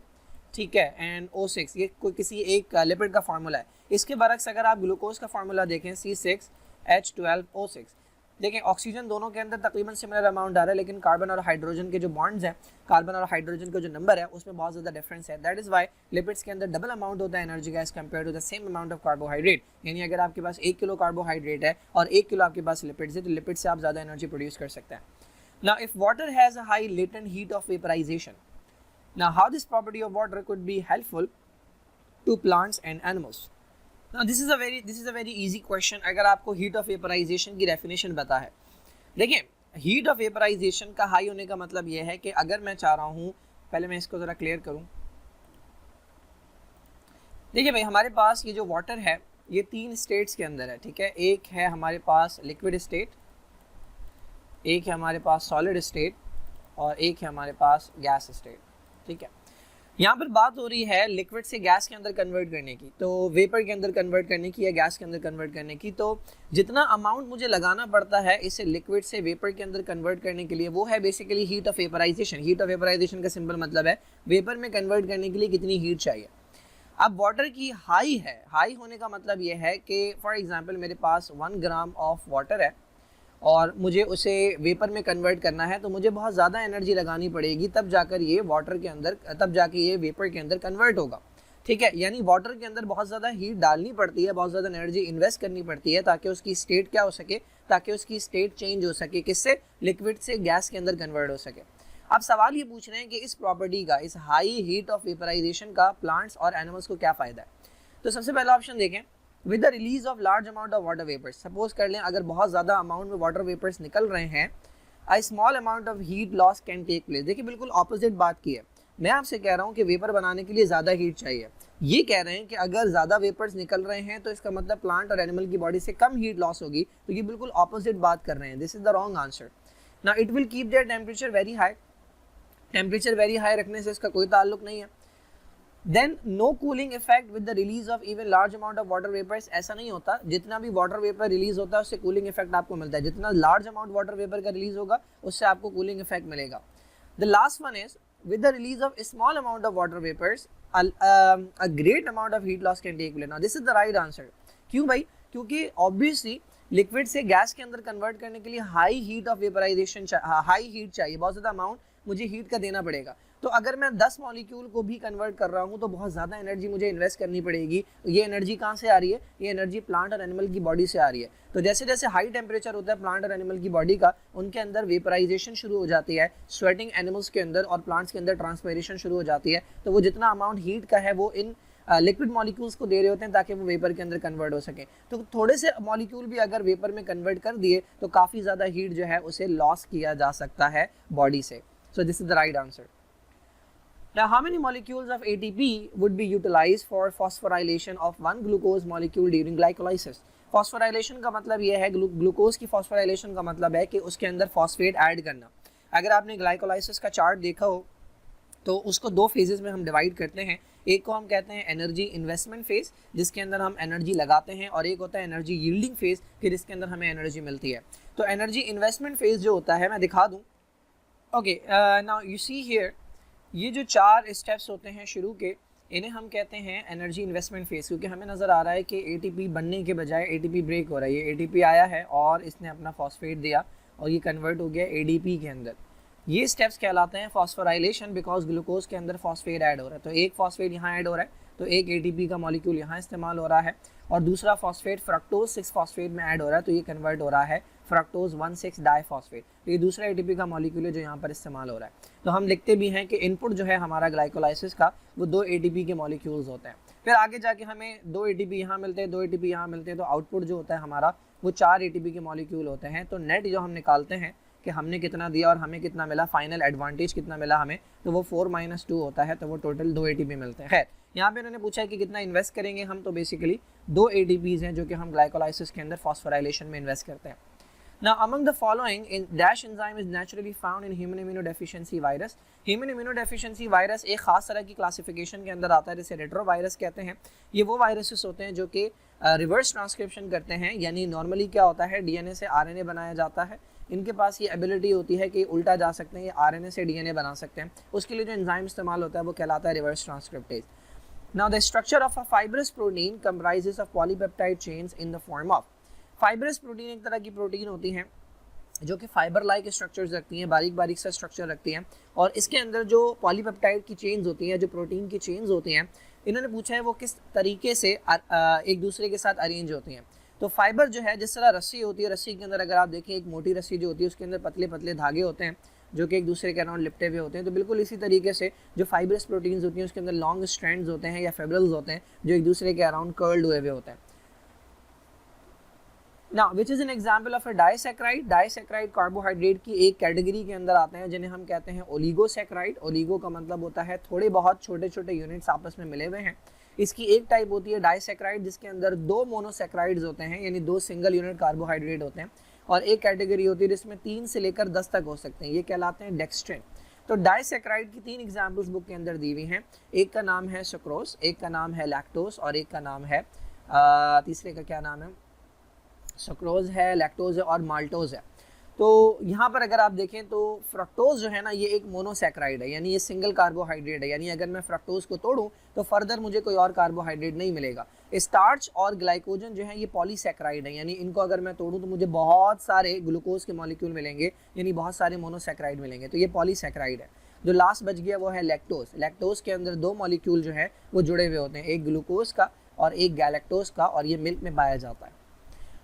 Speaker 1: ठीक है, एंड O6 ये कोई किसी एक लिपिड का फार्मूला है। इसके बरक्स अगर आप ग्लूकोज का फार्मूला देखें C6 H12O6, देखें ऑक्सीजन दोनों के अंदर तकरीबन सिमिलर अमाउंट आ रहा है, लेकिन कार्बन और हाइड्रोजन के जो बॉन्ड्स हैं, कार्बन और हाइड्रोजन का जो नंबर है उसमें बहुत ज़्यादा डिफरेंस है। दैट इज़ वाई लिपिड्स के अंदर डबल अमाउंट होता है एनर्जी का as compare to the same amount of carbohydrate. यानी अगर आपके पास 1 किलो कार्बोहाइड्रेट है और 1 किलो आपके पास लिपिड्स है तो लिपिड से आप ज़्यादा एनर्जी प्रोड्यूस कर सकते हैं। Now if water has a high latent heat of vaporisation, now how this property of water could be helpful to plants and animals? Now this is a very easy question। अगर आपको heat of vaporisation की definition पता है, देखिए heat of vaporisation का high होने का मतलब यह है कि अगर मैं चाह रहा हूँ, पहले मैं इसको ज़रा क्लियर करूँ। देखिए भाई हमारे पास ये जो वाटर है ये 3 स्टेट्स के अंदर है, ठीक है। एक है हमारे पास लिक्विड स्टेट, एक है हमारे पास सॉलिड स्टेट और एक है हमारे पास गैस स्टेट, ठीक है। यहाँ पर बात हो रही है लिक्विड से गैस के अंदर कन्वर्ट करने की, तो वेपर के अंदर कन्वर्ट करने की या गैस के अंदर कन्वर्ट करने की। तो जितना अमाउंट मुझे लगाना पड़ता है इसे लिक्विड से वेपर के अंदर कन्वर्ट करने के लिए वो है basically heat of vaporisation. Heat of vaporisation का सिंपल मतलब है वेपर में कन्वर्ट करने के लिए कितनी हीट चाहिए। अब वाटर की हाई है, हाई होने का मतलब ये है कि फॉर एग्जाम्पल मेरे पास 1 ग्राम ऑफ वाटर है और मुझे उसे वेपर में कन्वर्ट करना है, तो मुझे बहुत ज़्यादा एनर्जी लगानी पड़ेगी तब जाकर ये वाटर के अंदर, तब जाके ये वेपर के अंदर कन्वर्ट होगा, ठीक है। यानी वाटर के अंदर बहुत ज़्यादा हीट डालनी पड़ती है, बहुत ज़्यादा एनर्जी इन्वेस्ट करनी पड़ती है ताकि उसकी स्टेट क्या हो सके, ताकि उसकी स्टेट चेंज हो सके, किससे, लिक्विड से गैस के अंदर कन्वर्ट हो सके। अब सवाल ये पूछ रहे हैं कि इस प्रॉपर्टी का, इस हाई हीट ऑफ वेपराइजेशन का प्लांट्स और एनिमल्स को क्या फ़ायदा है। तो सबसे पहला ऑप्शन देखें, with the release of large amount of water vapours. Suppose कर लें अगर बहुत ज़्यादा अमाउंट में वाटर वेपर्स निकल रहे हैं, a small amount of heat loss can take place. देखिए बिल्कुल ऑपोजिट बात की है, मैं आपसे कह रहा हूँ कि वेपर बनाने के लिए ज़्यादा हीट चाहिए, ये कह रहे हैं कि अगर ज़्यादा वेपर्स निकल रहे हैं तो इसका मतलब प्लांट और एनिमल की बॉडी से कम हीट लॉस होगी, तो ये बिल्कुल ऑपोजिट बात कर रहे हैं। This is the wrong answer. Now it will keep their temperature very high, temperature very high रखने से इसका कोई ताल्लुक नहीं है। Then no cooling effect with the release of even large amount of water vapours. ऐसा नहीं होता, जितना भी वाटर वेपर रिलीज होता है उससे कूलिंग इफेक्ट आपको मिलता है, जितना लार्ज अमाउंट वाटर वेपर का रिलीज होगा उससे आपको कूलिंग इफेक्ट मिलेगा। The last one is with the release of a small amount of water vapors a great amount of heat loss can take place. Now this is the right answer। क्यों भाई? क्योंकि obviously liquid से gas के अंदर convert करने के लिए high heat of vaporisation, high heat चाहिए, बहुत ज़्यादा अमाउंट मुझे हीट का देना पड़ेगा। तो अगर मैं 10 मॉलिक्यूल को भी कन्वर्ट कर रहा हूँ तो बहुत ज़्यादा एनर्जी मुझे इन्वेस्ट करनी पड़ेगी। ये एनर्जी कहाँ से आ रही है? ये एनर्जी प्लांट और एनिमल की बॉडी से आ रही है। तो जैसे जैसे हाई टेम्परेचर होता है प्लांट और एनिमल की बॉडी का, उनके अंदर वेपराइजेशन शुरू हो जाती है, स्वेटिंग एनिमल्स के अंदर और प्लांट्स के अंदर ट्रांसपायरेशन शुरू हो जाती है। तो वो जितना अमाउंट हीट का है वो इन लिक्विड मॉलिक्यूल्स को दे रहे होते हैं ताकि वो वेपर के अंदर कन्वर्ट हो सके। तो थोड़े से मॉलिक्यूल भी अगर वेपर में कन्वर्ट कर दिए तो काफ़ी ज़्यादा हीट जो है उसे लॉस किया जा सकता है बॉडी से। So this is the right answer. Now how many molecules of ATP would be utilized for phosphorylation of one glucose molecule during glycolysis? Phosphorylation का मतलब ये है, ग्लूकोज की phosphorylation का मतलब है कि उसके अंदर फॉस्फेट ऐड करना। अगर आपने ग्लाइकोलाइसिस का चार्ट देखा हो तो उसको 2 फेजेस में हम डिवाइड करते हैं। एक को हम कहते हैं एनर्जी इन्वेस्टमेंट फेज, जिसके अंदर हम एनर्जी लगाते हैं, और एक होता है एनर्जी यील्डिंग फेज कि जिसके अंदर हमें एनर्जी मिलती है। तो एनर्जी इन्वेस्टमेंट फेज जो होता है, मैं दिखा दूँ। Okay now you see here, ये जो 4 स्टेप्स होते हैं शुरू के, इन्हें हम कहते हैं एनर्जी इन्वेस्टमेंट फेज, क्योंकि हमें नज़र आ रहा है कि एटीपी बनने के बजाय एटीपी ब्रेक हो रहा है। ये एटीपी आया है और इसने अपना फॉस्फेट दिया और ये कन्वर्ट हो गया एडीपी के अंदर। ये स्टेप्स कहलाते हैं फॉस्फोराइलेशन, बिकॉज ग्लूकोज के अंदर फॉस्फेट ऐड हो रहा है। तो एक फॉस्फेट यहाँ ऐड हो रहा है, तो एक एटीपी का मॉलिक्यूल यहाँ इस्तेमाल हो रहा है, और दूसरा फॉस्फेट फ्रक्टोज 6 फॉस्फेट में ऐड हो रहा है, तो ये कन्वर्ट हो रहा है फ्रक्टोज 1,6 डाईफॉस्फेट। तो ये दूसरा एटीपी का मॉलिक्यूल है जो यहाँ पर इस्तेमाल हो रहा है। तो हम लिखते भी हैं कि इनपुट जो है हमारा ग्लाइकोलाइसिस का वो 2 एटीपी के मॉलिक्यूल्स होते हैं। फिर आगे जाके हमें 2 एटीपी यहाँ मिलते हैं, 2 एटीपी यहाँ मिलते हैं, तो आउटपुट जो होता है हमारा वो 4 एटीपी के मॉलिक्यूल होते हैं। तो नेट जो हम निकालते हैं कि हमने कितना दिया और हमें कितना मिला, फाइनल एडवांटेज कितना मिला हमें, तो वो 4 - 2 होता है, तो वो टोटल 2 एटीपी मिलते हैं। खैर यहाँ पे इन्होंने पूछा है कि कितना इन्वेस्ट करेंगे हम, तो बेसिकली 2 एटीपीज हैं जो कि हम ग्लाइकोलाइसिस के अंदर फॉस्फोराइलेशन में इन्वेस्ट करते हैं। Now, among the following, dash enzyme is naturally found in human immunodeficiency virus. Human immunodeficiency virus एक खास तरह की क्लासिफिकेशन के अंदर आता है जिसे रेट्रोवायरस कहते हैं। ये वो वायरसेस होते हैं जो कि रिवर्स ट्रांसक्रिप्शन करते हैं, यानी नॉर्मली क्या होता है डीएनए से आरएनए बनाया जाता है, इनके पास ये एबिलिटी होती है कि उल्टा जा सकते हैं, ये आरएनए से डीएनए बना सकते हैं। उसके लिए जो एंजाइम इस्तेमाल होता है वो कहलाता है reverse transcriptase. Now, the structure of a fibrous protein comprises of polypeptide chains in the form of, fibrous protein एक तरह की प्रोटीन होती हैं जो कि फाइबर लाइक स्ट्रक्चर्स रखती हैं, बारीक बारीक सा स्ट्रक्चर रखती हैं, और इसके अंदर जो पॉलीपेप्टाइड की चेन्स होती हैं, जो प्रोटीन की चेन्स होती हैं, इन्होंने पूछा है वो किस तरीके से एक दूसरे के साथ अरेंज होती हैं। तो फाइबर जो है जिस तरह रस्सी होती है, रस्सी के अंदर अगर आप देखें एक मोटी रस्सी जो होती है उसके अंदर पतले पतले धागे होते हैं जो कि एक दूसरे के अराउंड लिपटे हुए होते हैं, तो बिल्कुल इसी तरीके से जो फाइब्रस प्रोटीन्स होती हैं उसके अंदर लॉन्ग स्ट्रैंड्स होते हैं या फेब्रल्स होते हैं जो एक दूसरे के अराउंड कर्ल्ड हुए होते हैं। Now, which is an example of a disaccharide? Disaccharide carbohydrate की एक कैटेगरी के अंदर आते हैं जिन्हें हम कहते हैं ओलिगोसैक्राइड। ओलिगो का मतलब होता है थोड़े बहुत छोटे छोटे यूनिट्स आपस में मिले हुए हैं। इसकी एक टाइप होती है डाइसैक्राइड जिसके अंदर 2 मोनोसैक्राइड्स होते हैं, यानी 2 सिंगल यूनिट कार्बोहाइड्रेट होते हैं, और एक कैटेगरी होती है जिसमें 3 से लेकर 10 तक हो सकते हैं, ये कहलाते हैं डेक्स्ट्रिन। तो डाइसैक्राइड की 3 एग्जाम्पल्स बुक के अंदर दी हुई हैं। एक का नाम है सुक्रोज, एक का नाम है लैक्टोज, और एक का नाम है तीसरे का क्या नाम है, सुक्रोज है, लैक्टोज है और माल्टोज है। तो यहाँ पर अगर आप देखें तो फ्रक्टोज जो है ना ये एक मोनोसैक्राइड है, यानी ये सिंगल कार्बोहाइड्रेट है, यानी अगर मैं फ्रक्टोज को तोड़ूं तो फर्दर मुझे कोई और कार्बोहाइड्रेट नहीं मिलेगा। स्टार्च और ग्लाइकोजन जो है ये पॉलीसैक्राइड है, यानी इनको अगर मैं तोड़ूं तो मुझे बहुत सारे ग्लूकोज के मॉलिक्यूल मिलेंगे, यानी बहुत सारे मोनोसैक्राइड मिलेंगे, तो ये पॉलीसैक्राइड है। जो लास्ट बच गया वो है लैक्टोज। लैक्टोज के अंदर 2 मॉलिक्यूल जो है वो जुड़े हुए होते हैं, एक ग्लूकोज का और एक गैलेक्टोज का, और ये मिल्क में पाया जाता है।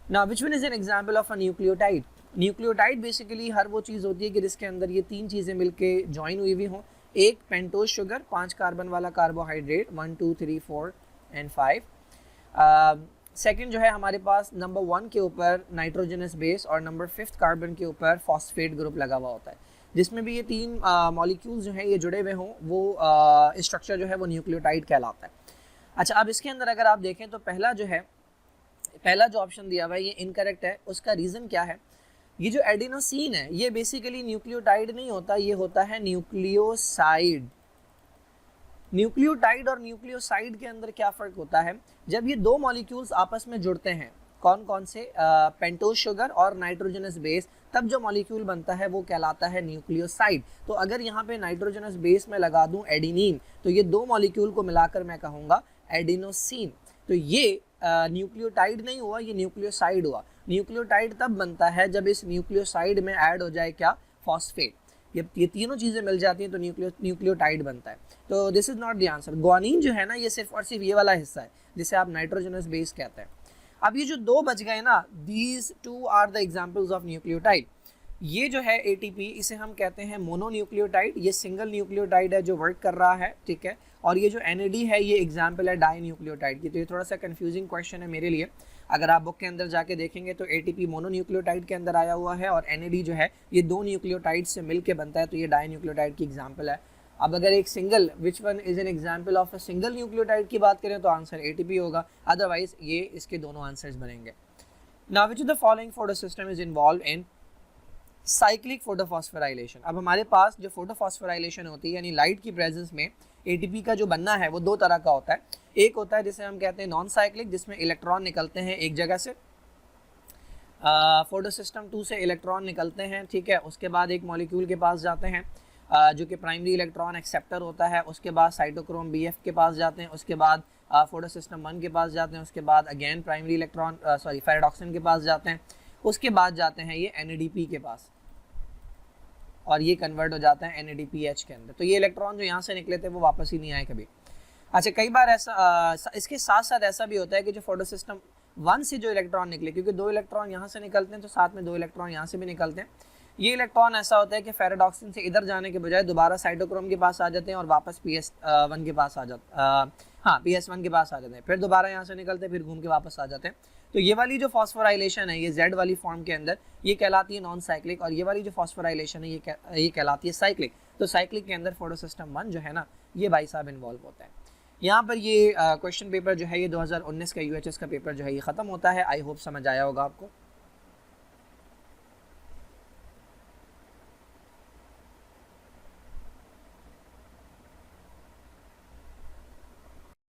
Speaker 1: Now, which one is an example of a nucleotide? Nucleotide basically हर वो चीज़ होती है कि जिसके अंदर ये 3 चीज़ें मिलके ज्वाइन हुई हुई हों। एक पेंटोज शुगर, 5 कार्बन वाला कार्बोहाइड्रेट, 1 2 3 4 and 5। सेकंड जो है हमारे पास नंबर 1 के ऊपर नाइट्रोजनस बेस और नंबर 5th कार्बन के ऊपर फॉस्फेट ग्रुप लगा हुआ होता है, जिसमें भी ये 3 मॉलिक्यूल्स जो हैं ये जुड़े हुए हों, वो स्ट्रक्चर जो है वो न्यूक्लियोटाइड कहलाता है। अच्छा, अब इसके अंदर अगर आप देखें तो पहला जो ऑप्शन दिया हुआ है ये इनकरेक्ट है। उसका रीज़न क्या है? ये जो एडिनोसिन है ये बेसिकली न्यूक्लियोटाइड नहीं होता, ये होता है न्यूक्लियोसाइड। न्यूक्लियोटाइड और न्यूक्लियोसाइड के अंदर क्या फ़र्क होता है? जब ये 2 मॉलिक्यूल्स आपस में जुड़ते हैं, कौन कौन से, पेंटोज शुगर और नाइट्रोजनस बेस, तब जो मॉलिक्यूल बनता है वो कहलाता है न्यूक्लियोसाइड। तो अगर यहाँ पे नाइट्रोजनस बेस में लगा दूँ एडिनिन, तो ये 2 मॉलिक्यूल को मिलाकर मैं कहूँगा एडिनोसिन। तो ये न्यूक्लियोटाइड नहीं हुआ, ये न्यूक्लियोसाइड हुआ। न्यूक्लियोटाइड तब बनता है जब इस न्यूक्लियोसाइड में ऐड हो जाए क्या, फॉस्फेट। ये तीनों चीज़ें मिल जाती हैं तो न्यूक्लियोटाइड बनता है। तो this is not the answer. Guanine जो है ना ये सिर्फ और सिर्फ ये वाला हिस्सा है जिसे आप नाइट्रोजनस बेस कहते हैं। अब ये जो 2 बच गए ना, these 2 are the examples of nucleotide. ये जो है एटीपी इसे हम कहते हैं मोनोन्यूक्लियोटाइड, ये सिंगल न्यूक्लियोटाइड है जो वर्क कर रहा है, ठीक है। और ये जो NAD है ये एग्जाम्पल है डाई न्यूक्लियोटाइड की। तो ये थोड़ा सा कंफ्यूजिंग क्वेश्चन है मेरे लिए। अगर आप बुक के अंदर जाके देखेंगे तो ATP मोनोन्यूक्लियोटाइड के अंदर आया हुआ है और NAD जो है ये 2 न्यूक्लियोटाइड से मिलकर बनता है, तो ये डाई न्यूक्लियोटाइड की एग्जाम्पल है। अब अगर एक single, which one is an example of a single nucleotide की बात करें तो आंसर ATP होगा, अदरवाइज ये इसके दोनों आंसर्स बनेंगे। Now which of the following photosystem is involve in cyclic photophosphorylation? अब हमारे पास जो फोटोफॉस्फोराइलेशन होती है यानी लाइट की प्रेजेंस में ATP का जो बनना है वो 2 तरह का होता है। एक होता है जिसे हम कहते हैं नॉन साइक्लिक, जिसमें इलेक्ट्रॉन निकलते हैं एक जगह से, फोटोसिस्टम 2 से इलेक्ट्रॉन निकलते हैं, ठीक है, उसके बाद एक मॉलिक्यूल के पास जाते हैं, जो कि प्राइमरी इलेक्ट्रॉन एक्सेप्टर होता है, उसके बाद साइटोक्रोम BF के पास जाते हैं, उसके बाद फोटोसिस्टम 1 के पास जाते हैं, उसके बाद अगेन प्राइमरी इलेक्ट्रॉन फेरेडॉक्सिन के पास जाते हैं, उसके बाद जाते हैं ये NADP के पास और ये कन्वर्ट हो जाता है NADPH के अंदर। तो ये इलेक्ट्रॉन जो यहाँ से निकले थे वो वापस ही नहीं आए कभी। अच्छा, कई बार ऐसा इसके साथ साथ ऐसा भी होता है कि जो फोटोसिस्टम 1 से जो इलेक्ट्रॉन निकले, क्योंकि 2 इलेक्ट्रॉन यहाँ से निकलते हैं तो साथ में 2 इलेक्ट्रॉन यहाँ से भी निकलते हैं, ये इलेक्ट्रॉन ऐसा होता है कि फेरेडॉक्सिन से इधर जाने के बजाय दोबारा साइटोक्रोम के पास आ जाते हैं और वापस PS1 के पास आ जाते PS1 के पास आ जाते हैं, फिर दोबारा यहाँ से निकलते हैं, फिर घूम के वापस आ जाते हैं। तो ये वाली जो फॉस्फोराइलेशन है ये Z वाली फॉर्म के अंदर ये कहलाती है नॉन साइक्लिक, और ये वाली जो फॉस्फोराइलेशन है ये कहलाती है साइक्लिक। तो साइक्लिक के अंदर फोटोसिस्टम 1 जो है ना ये भाई साहब इन्वॉल्व होता है। यहाँ पर ये क्वेश्चन पेपर जो है ये 2019 का UHS का पेपर जो है ये ख़त्म होता है। आई होप समझ आया होगा आपको।